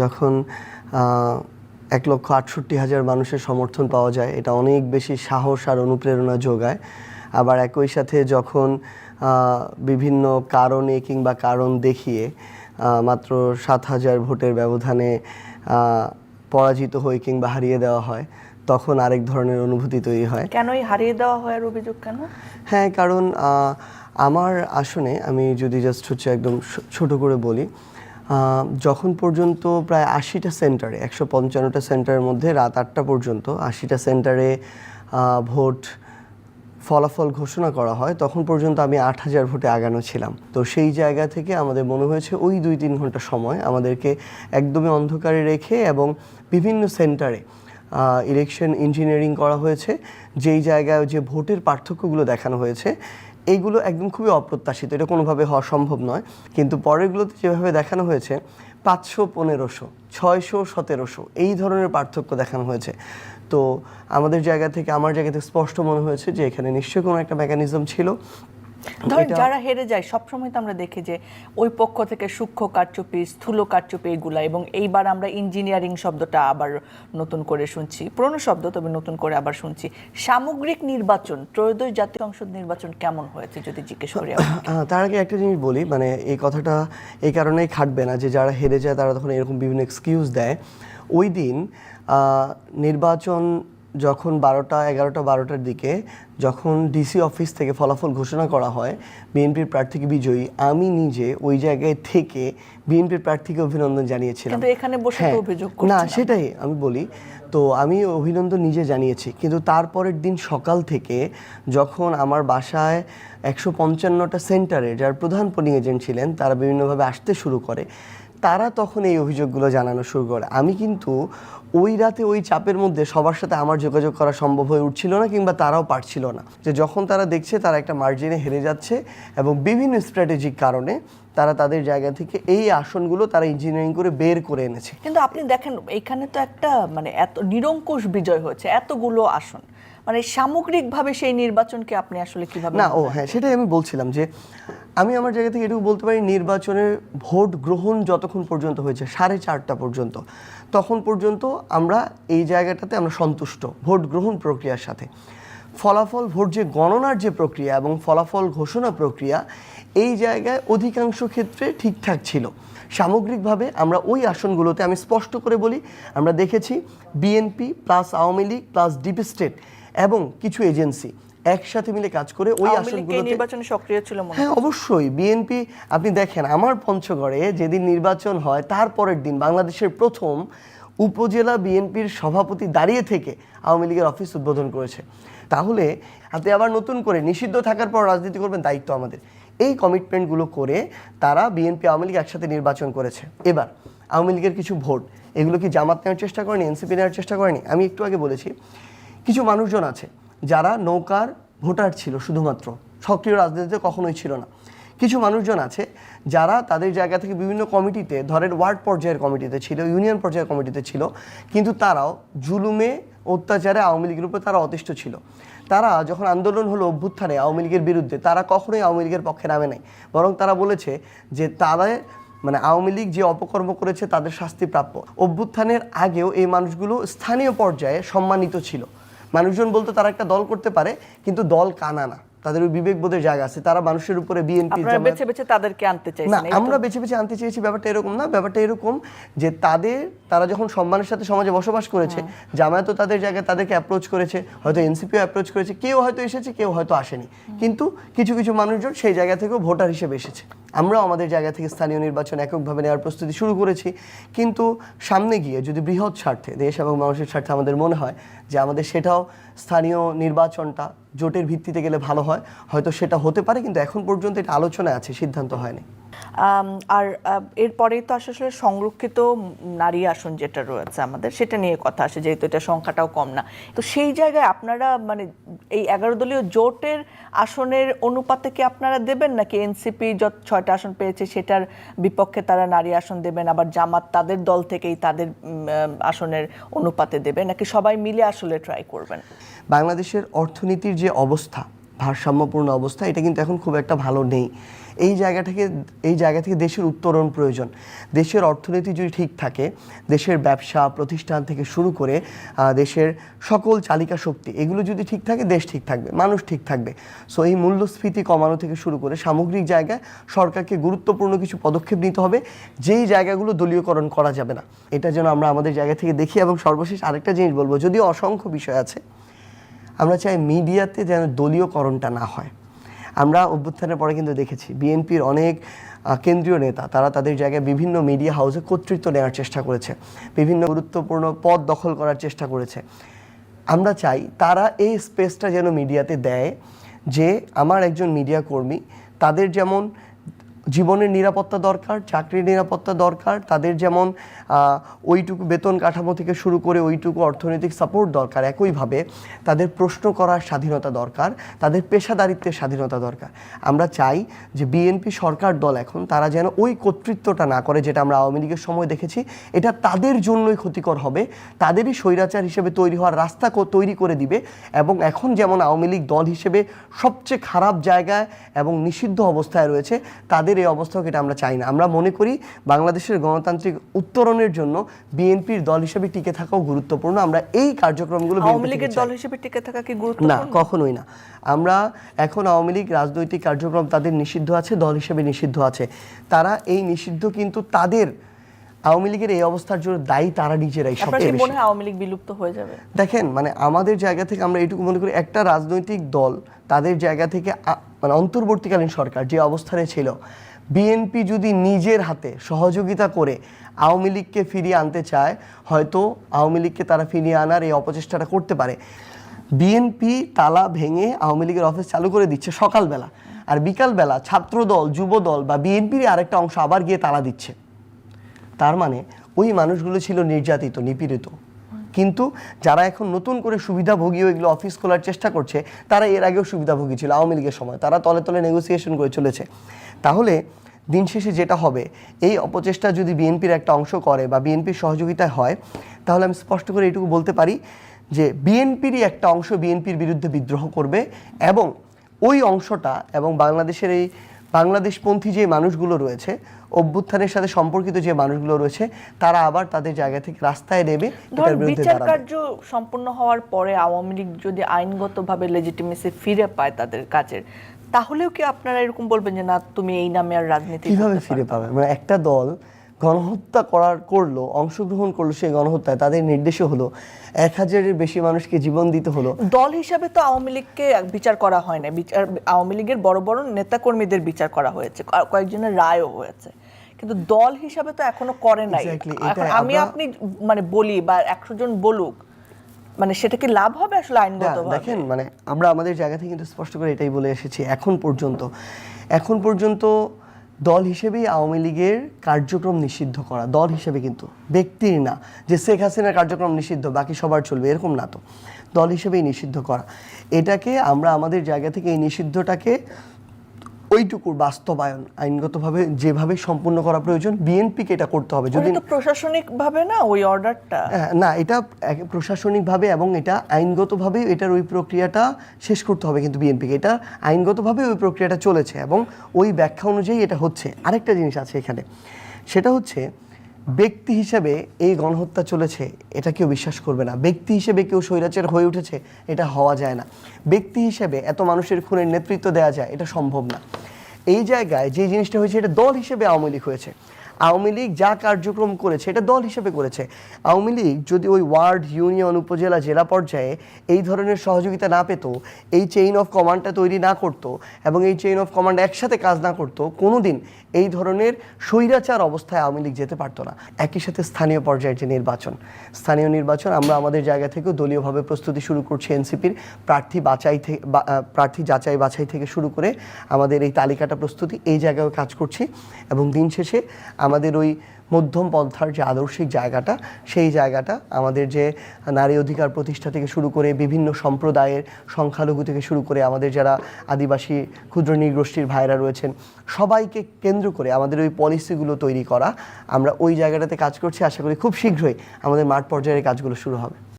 যখন 1,68,000 মানুষের সমর্থন পাওয়া যায়, এটা অনেক বেশি সাহস আর অনুপ্রেরণা যোগায়। আবার একই সাথে যখন বিভিন্ন কারণে কিংবা কারণ দেখিয়ে মাত্র 7,000 ভোটের ব্যবধানে পরাজিত হই কিংবা হারিয়ে দেওয়া হয়, তখন আরেক ধরনের অনুভূতি তৈরি হয়। কেনই হারিয়ে দেওয়া হয় আর অভিযোগ কেন? হ্যাঁ, কারণ আমার আসনে আমি যদি জাস্ট একদম ছোট করে বলি, যখন পর্যন্ত প্রায় 80টা সেন্টারে 155টা সেন্টারের মধ্যে রাত 8টা পর্যন্ত 80টা সেন্টারে ভোট ফলাফল ঘোষণা করা হয়, তখন পর্যন্ত আমি 8,000 ভোটে আগানো ছিলাম। তো সেই জায়গা থেকে আমাদের মনে হয়েছে ওই 2-3 ঘন্টা সময় আমাদেরকে একদমই অন্ধকারে রেখে এবং বিভিন্ন সেন্টারে ইলেকশন ইঞ্জিনিয়ারিং করা হয়েছে, যেই জায়গায় যে ভোটের পার্থক্যগুলো দেখানো হয়েছে এইগুলো একদম খুবই অপ্রত্যাশিত, এটা কোনোভাবে হওয়া সম্ভব নয়। কিন্তু পরেরগুলোতে যেভাবে দেখানো হয়েছে 500, 1500, 600, 1700 এই ধরনের পার্থক্য দেখানো হয়েছে। তো আমার জায়গা থেকে স্পষ্ট মনে হয়েছে যে এখানে নিশ্চয়ই কোনো একটা মেকানিজম ছিল। ধরেন যারা হেরে যায় সবসময় তো আমরা দেখি যে ওই পক্ষ থেকে সূক্ষ্ম কারচুপি, স্থূল কারচুপি এগুলা, এবং এইবার আমরা ইঞ্জিনিয়ারিং শব্দটা আবার নতুন করে শুনছি, পুরনো শব্দ তবে নতুন করে আবার শুনছি। সামগ্রিক নির্বাচন, ত্রয়োদশ জাতীয় সংসদ নির্বাচন কেমন হয়েছে যদি জিজ্ঞেস করি? তার আগে একটা জিনিস বলি, মানে এই কথাটা এই কারণেই খাটবে না যে যারা হেরে যায় তারা তখন এরকম বিভিন্ন এক্সকিউজ দেয়। ওই দিন নির্বাচন যখন 11টার দিকে যখন ডিসি অফিস থেকে ফলাফল ঘোষণা করা হয় বিএনপির প্রার্থীকে বিজয়ী, আমি নিজে ওই জায়গায় থেকে বিএনপির প্রার্থীকে অভিনন্দন জানিয়েছিলাম। কিন্তু এখানে বসে তো অভিযোগ করছেন না, সেটাই আমি বলি। তো আমি অভিনন্দন নিজে জানিয়েছি, কিন্তু তারপরের দিন সকাল থেকে যখন আমার বাসায় 155টা সেন্টারে যার প্রধান পোলিং এজেন্ট ছিলেন তারা বিভিন্নভাবে আসতে শুরু করে, তারা তখন এই অভিযোগগুলো জানানো শুরু করে। আমি কিন্তু ওই রাতে ওই চাপের মধ্যে সবার সাথে আমার যোগাযোগ করা সম্ভব হয়ে উঠছিল না, কিংবা তারাও পারছিল না। যে যখন তারা দেখছে তারা একটা মার্জিনে হেরে যাচ্ছে এবং বিভিন্ন স্ট্র্যাটেজিক কারণে তারা তাদের জায়গা থেকে এই আসনগুলো তারা ইঞ্জিনিয়ারিং করে বের করে এনেছে। কিন্তু আপনি দেখেন এখানে তো একটা মানে এত নিরঙ্কুশ বিজয় হয়েছে, এতগুলো আসন, মানে সামগ্রিকভাবে সেই নির্বাচনকে আপনি আসলে কিভাবে? না, হ্যাঁ, সেটাই আমি বলছিলাম যে আমি আমার জায়গা থেকে এটুকু বলতে পারি, নির্বাচনের ভোট গ্রহণ যতক্ষণ পর্যন্ত হয়েছে 4:30 পর্যন্ত, তখন পর্যন্ত আমরা এই জায়গাটাতে আমরা সন্তুষ্ট ভোট গ্রহণ প্রক্রিয়ার সাথে। ফলাফল ভোট যে গণনার যে প্রক্রিয়া এবং ফলাফল ঘোষণা প্রক্রিয়া, এই জায়গায় অধিকাংশ ক্ষেত্রে ঠিকঠাক ছিল। সামগ্রিকভাবে আমরা ওই আসনগুলোতে, আমি স্পষ্ট করে বলি, আমরা দেখেছি BNP plus Awami League plus deep state এবং কিছু এজেন্সি একসাথে মিলে কাজ করে ওই আসনগুলোতে নির্বাচনে সক্রিয় ছিল। হ্যাঁ, অবশ্যই বিএনপি। আপনি দেখেন আমার পঞ্চগড়ে যেদিন নির্বাচন হয় তারপরের দিন বাংলাদেশের প্রথম উপজেলা বিএনপির সভাপতি দাঁড়িয়ে থেকে আওয়ামী লীগের অফিস উদ্বোধন করেছে। তাহলে আপনি আবার নতুন করে নিষিদ্ধ থাকার পর রাজনীতি করবেন, দায়িত্ব আমাদের। এই কমিটমেন্টগুলো করে তারা বিএনপি আওয়ামী লীগ একসাথে নির্বাচন করেছে। এবার আওয়ামী লীগের কিছু ভোট, এগুলো কি জামাত নেওয়ার চেষ্টা করেনি, এনসিপি নেওয়ার চেষ্টা করেনি? আমি একটু আগে বলেছি কিছু মানুষজন আছে যারা নৌকার ভোটার ছিল, শুধুমাত্র সক্রিয় রাজনীতিতে কখনোই ছিল না। কিছু মানুষজন আছে যারা তাদের জায়গা থেকে বিভিন্ন কমিটিতে, ধরেন ওয়ার্ড পর্যায়ের কমিটিতে ছিল, ইউনিয়ন পর্যায়ের কমিটিতে ছিল, কিন্তু তারাও জুলুমে অত্যাচারে আওয়ামী লীগের উপর তারা অতিষ্ঠ ছিল। তারা যখন আন্দোলন হলো অভ্যুত্থানে আওয়ামী লীগের বিরুদ্ধে, তারা কখনোই আওয়ামী লীগের পক্ষে নামে নাই, বরং তারা বলেছে যে তারা মানে আওয়ামী লীগ যে অপকর্ম করেছে তাদের শাস্তি প্রাপ্য। অভ্যুত্থানের আগেও এই মানুষগুলো স্থানীয় পর্যায়ে সম্মানিত ছিল। মানুষজন বলতো তারা একটা দল করতে পারে, কিন্তু দল কানা না, তাদের ওই বিবেকবোধের জায়গা আছে। তারা মানুষের উপরে বিএনপি বেছে বেছে তাদেরকে আনতে চাইছেন না, আমরা বেছে বেছে আনতে চেয়েছি, ব্যাপারটা এরকম না। ব্যাপারটা এরকম যে তারা যখন সম্মানের সাথে সমাজে বসবাস করেছে, জামায়াতও তাদের জায়গায় তাদেরকে অ্যাপ্রোচ করেছে, হয়তো এনসিপিও অ্যাপ্রোচ করেছে, কেউ হয়তো এসেছে, কেউ হয়তো আসেনি, কিন্তু কিছু কিছু মানুষজন সেই জায়গা থেকেও ভোটার হিসেবে এসেছে। আমরাও আমাদের জায়গা থেকে স্থানীয় নির্বাচন এককভাবে নেওয়ার প্রস্তুতি শুরু করেছি, কিন্তু সামনে গিয়ে যদি বৃহৎ স্বার্থে, দেশ এবং মানুষের স্বার্থে আমাদের মনে হয় যে আমাদের সেটাও স্থানীয় নির্বাচনটা জোটের ভিত্তিতে গেলে ভালো হয়, হয়তো সেটা হতে পারে, কিন্তু এখন পর্যন্ত এটা আলোচনায় আছে, সিদ্ধান্ত হয়নি। আর এরপরেই তো আসলে সংরক্ষিত নারী আসন যেটা রয়েছে আমাদের, সেটা নিয়ে কথা আসে, যেহেতু এটা সংখ্যাটাও কম না। তো সেই জায়গায় আপনারা মানে এই 11 দলীয় জোটের আসনের অনুপাতে কি আপনারা দেবেন, নাকি এনসিপি যত 6টা আসন পেয়েছে সেটার বিপক্ষে তারা নারী আসন দেবেন, আবার জামাত তাদের দল থেকেই তাদের আসনের অনুপাতে দেবে, নাকি সবাই মিলে আসলে ট্রাই করবেন? বাংলাদেশের অর্থনীতির যে অবস্থা, ভারসাম্যপূর্ণ অবস্থা, এটা কিন্তু এখন খুব একটা ভালো নেই। এই জায়গা থেকে দেশের উত্তরণ প্রয়োজন। দেশের অর্থনীতি যদি ঠিক থাকে, দেশের ব্যবসা প্রতিষ্ঠান থেকে শুরু করে দেশের সকল চালিকা শক্তি এগুলো যদি ঠিক থাকে, দেশ ঠিক থাকবে, মানুষ ঠিক থাকবে। সো এই মূল্যস্ফীতি কমানো থেকে শুরু করে সামগ্রিক জায়গায় সরকারকে গুরুত্বপূর্ণ কিছু পদক্ষেপ নিতে হবে, যেই জায়গাগুলো দলীয়করণ করা যাবে না, এটা যেন আমরা আমাদের জায়গা থেকে দেখি। এবং সর্বশেষ আরেকটা জিনিস বলবো, যদিও অসংখ্য বিষয় আছে, আমরা চাই মিডিয়াতে যেন দলীয়করণটা না হয়। আমরা অভ্যুত্থানের পরে কিন্তু দেখেছি বিএনপির অনেক কেন্দ্রীয় নেতা তারা তাদের জায়গায় বিভিন্ন মিডিয়া হাউসে কর্তৃত্ব নেওয়ার চেষ্টা করেছে, বিভিন্ন গুরুত্বপূর্ণ পদ দখল করার চেষ্টা করেছে। আমরা চাই তারা এই স্পেসটা যেন মিডিয়াতে দেয়, যে আমার একজন মিডিয়া কর্মী, তাদের যেমন জীবনের নিরাপত্তা দরকার, চাকরির নিরাপত্তা দরকার, তাদের যেমন ওইটুকু বেতন কাঠামো থেকে শুরু করে ওইটুকু অর্থনৈতিক সাপোর্ট দরকার, একইভাবে তাদের প্রশ্ন করার স্বাধীনতা দরকার, তাদের পেশাদারিত্বের স্বাধীনতা দরকার। আমরা চাই যে বিএনপি সরকার দল এখন তারা যেন ওই কর্তৃত্বটা না করে, যেটা আমরা আওয়ামী লীগের সময় দেখেছি। এটা তাদের জন্যই ক্ষতিকর হবে, তাদেরই স্বৈরাচার হিসেবে তৈরি হওয়ার রাস্তা তৈরি করে দিবে। এবং এখন যেমন আওয়ামী লীগ দল হিসেবে সবচেয়ে খারাপ জায়গায় এবং নিষিদ্ধ অবস্থায় রয়েছে, তাদের এই অবস্থাকে এটা আমরা চাই না। আমরা মনে করি বাংলাদেশের গণতান্ত্রিক উত্তরণের জন্য বিএনপির দল হিসেবে টিকে থাকাও গুরুত্বপূর্ণ। আমরা এই কার্যক্রমগুলো আওয়ামী লীগের দল হিসেবে টিকে থাকা কি গুরুত্বপূর্ণ? না, কখনোই না। আমরা এখন আওয়ামী লীগ রাজনৈতিক কার্যক্রম তাদের নিষিদ্ধ আছে, দল হিসেবে নিষিদ্ধ আছে। তারা এই নিষিদ্ধ, কিন্তু তাদের আওয়ামী লীগের এই অবস্থার জন্য দায়ী তারা নিজেরাই। সবচেয়ে বেশি মনে হয় আওয়ামী লীগ বিলুপ্ত হয়ে যাবে। দেখেন, মানে আমাদের জায়গা থেকে আমরা এটুকু মনে করি, একটা রাজনৈতিক দল তাদের জায়গা থেকে মানে অন্তর্বর্তীকালীন সরকার যে অবস্থানে ছিল, বিএনপি যদি নিজের হাতে সহযোগিতা করে আওয়ামী লীগকে ফিরিয়ে আনতে চায়, হয়তো আওয়ামী লীগকে তারা ফিরিয়ে আনার এই অপচেষ্টাটা করতে পারে। বিএনপি তালা ভেঙে আওয়ামী লীগের অফিস চালু করে দিচ্ছে সকালবেলা, আর বিকালবেলা ছাত্রদল, যুবদল বা বিএনপির আরেকটা অংশ আবার গিয়ে তালা দিচ্ছে। তার মানে ওই মানুষগুলো ছিল নির্যাতিত, নিপীড়িত। কিন্তু যারা এখন নতুন করে সুবিধাভোগী এগুলো অফিস খোলার চেষ্টা করছে, তারা এর আগেও সুবিধাভোগী ছিল আওয়ামী লীগের সময়, তারা তলে তলে নেগোসিয়েশন করে চলেছে। তাহলে দিন শেষে যেটা হবে, এই অপচেষ্টা যদি বিএনপির একটা অংশ করে বা বিএনপির সহযোগিতায় হয়, তাহলে আমি স্পষ্ট করে এইটুকু বলতে পারি যে বিএনপিরই একটা অংশ বিএনপির বিরুদ্ধে বিদ্রোহ করবে, এবং ওই অংশটা এবং বাংলাদেশের এই বাংলাদেশপন্থী যে মানুষগুলো রয়েছে, অভ্যুত্থানের সাথে সম্পর্কিত যে মানুষগুলো রয়েছে, তারা আবার তাদের জায়গা থেকে রাস্তায় নেবে, এটার বিরুদ্ধে বিচার দাঁড়াবে। কার্য সম্পূর্ণ হওয়ার পরে আওয়ামী লীগ যদি আইনগতভাবে লেজিটিমেসি ফিরে পায় তাদের কাজের, তাহলেও কি আপনারা এরকম বলবেন যে না, তুমি এই নামে আর রাজনীতি কিভাবে ফিরে পাবে? মানে একটা দল গণহত্যা করলো, অংশগ্রহণ করলো সেই গণহত্যায়, তাদের নির্দেশে হলো 1000-এর বেশি মানুষকে জীবন দিতে হলো। দল হিসাবে তো আওয়ামী লীগকে বিচার করা হয় না, আওয়ামী লীগের বড় বড় নেতাকর্মীদের বিচার করা হয়েছে, কয়েকজনের রায়ও হয়েছে, কিন্তু দল হিসাবে তো এখনো করে নাই। আমি আপনি মানে বলি বা 100 জন বলুক, মানে সেটা কি লাভ হবে আসলে আইনগতভাবে? দেখেন, মানে আমরা আমাদের জায়গা থেকে কিন্তু স্পষ্ট করে এটাই বলে এসেছি এখন পর্যন্ত দল হিসেবেই আওয়ামী লীগের কার্যক্রম নিষিদ্ধ করা, দল হিসেবে, কিন্তু ব্যক্তির না, যে শেখ হাসিনার কার্যক্রম নিষিদ্ধ বাকি সবার চলবে এরকম না, তো দল হিসেবেই নিষিদ্ধ করা। এটাকে আমরা আমাদের জায়গা থেকে এই নিষিদ্ধটাকে ওইটুকুর বাস্তবায়ন আইনগতভাবে যেভাবে সম্পূর্ণ করা প্রয়োজন, বিএনপিকে এটা করতে হবে। যদি প্রশাসনিকভাবে না ওই অর্ডারটা না, এটা প্রশাসনিকভাবে এবং এটা আইনগতভাবে এটার ওই প্রক্রিয়াটা শেষ করতে হবে, কিন্তু বিএনপিকে এটা আইনগতভাবে ওই প্রক্রিয়াটা চলেছে এবং ওই ব্যাখ্যা অনুযায়ী এটা হচ্ছে। আরেকটা জিনিস আছে এখানে, সেটা হচ্ছে ব্যক্তি হিসেবে এই গণহত্যা চলেছে, এটা কেউ বিশ্বাস করবে না। ব্যক্তি হিসেবে কেউ স্বৈরাচার হয়ে উঠেছে, এটা হওয়া যায় না। ব্যক্তি হিসেবে এত মানুষের খুনের নেতৃত্ব দেওয়া যায়, এটা সম্ভব না। এই জায়গায় যে জিনিসটা হয়েছে, এটা দল হিসেবে আওয়ামী লীগ হয়েছে। আওয়ামী লীগ যা কার্যক্রম করেছে এটা দল হিসেবে করেছে। আওয়ামী লীগ যদি ওই ওয়ার্ড, ইউনিয়ন, উপজেলা, জেলা পর্যায়ে এই ধরনের সহযোগিতা না পেত, এই চেইন অফ কমান্ডটা তৈরি না করত এবং এই চেইন অফ কমান্ড একসাথে কাজ না করতো, কোনোদিন এই ধরনের স্বৈরাচার অবস্থায় আওয়ামী লীগ যেতে পারতো না। একই সাথে স্থানীয় পর্যায়ের যে স্থানীয় নির্বাচন, আমরা আমাদের জায়গা থেকেও দলীয়ভাবে প্রস্তুতি শুরু করছি। এনসিপির প্রার্থী যাচাই বাছাই থেকে শুরু করে আমাদের এই তালিকাটা প্রস্তুতি, এই জায়গায় কাজ করছি। এবং দিন শেষে আমাদের ওই মধ্যম পন্থার যে আদর্শিক জায়গাটা, সেই জায়গাটা আমাদের যে নারী অধিকার প্রতিষ্ঠা থেকে শুরু করে বিভিন্ন সম্প্রদায়ের সংখ্যালঘু থেকে শুরু করে আমাদের যারা আদিবাসী ক্ষুদ্র নৃগোষ্ঠীর ভাইরা রয়েছেন, সবাইকে কেন্দ্র করে আমাদের ওই পলিসিগুলো তৈরি করা, আমরা ওই জায়গাটাতে কাজ করছি। আশা করি খুব শীঘ্রই আমাদের মাঠ পর্যায়ের কাজগুলো শুরু হবে।